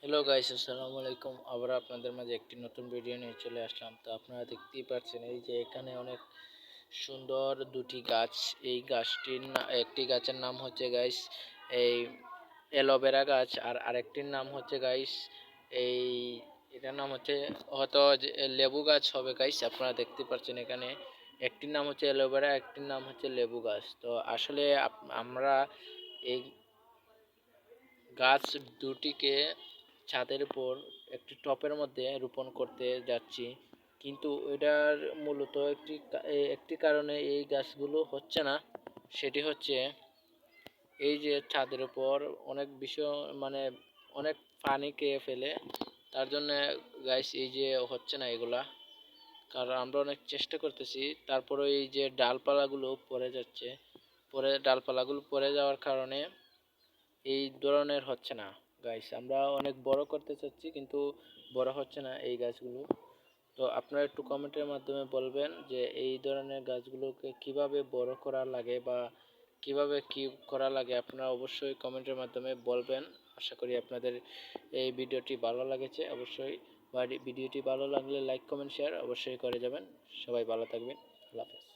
Hello guys, আসসালামু আলাইকুম। আবার আপনাদের মাঝে একটি নতুন ভিডিও নিয়ে চলে আসলাম। তো আপনারা দেখতেই পাচ্ছেন এই যে এখানে অনেক সুন্দর দুটি গাছ। এই গাছটির একটি গাছের নাম হচ্ছে গাইস এই অ্যালোভেরা গাছ, আর আরেকটির নাম হচ্ছে গাইস এই এটার নাম হচ্ছে হয়তো লেবু গাছ হবে গাইস। আপনারা দেখতে পাচ্ছেন এখানে একটির নাম হচ্ছে অ্যালোভেরা, একটির নাম হচ্ছে লেবু গাছ। তো আসলে আমরা এই গাছ দুটিকে ছাদের উপর একটি টপের মধ্যে রোপণ করতে যাচ্ছি, কিন্তু এটার মূলত একটি কারণে এই গাছগুলো হচ্ছে না। সেটি হচ্ছে এই যে ছাদের উপর অনেক বিষয় অনেক পানি খেয়ে ফেলে, তার জন্য গাছ এই যে হচ্ছে না এগুলা। কারণ আমরা অনেক চেষ্টা করতেছি, তারপরে এই যে ডালপালাগুলো পড়ে যাচ্ছে, ডালপালাগুলো পড়ে যাওয়ার কারণে এই ধরনের হচ্ছে না গাইস। আমরা অনেক বড় করতে চাচ্ছি কিন্তু বড় হচ্ছে না এই গাছগুলো। তো আপনারা একটু কমেন্টের মাধ্যমে বলবেন যে এই ধরনের গাছগুলোকে কিভাবে বড় করা লাগে বা কিভাবে কি করা লাগে, আপনারা অবশ্যই কমেন্টের মাধ্যমে বলবেন। আশা করি আপনাদের এই ভিডিওটি ভালো লেগেছে। অবশ্যই ভিডিওটি ভালো লাগলে লাইক কমেন্ট শেয়ার অবশ্যই করে যাবেন। সবাই ভালো থাকবেন। আল্লাহ হাফেজ।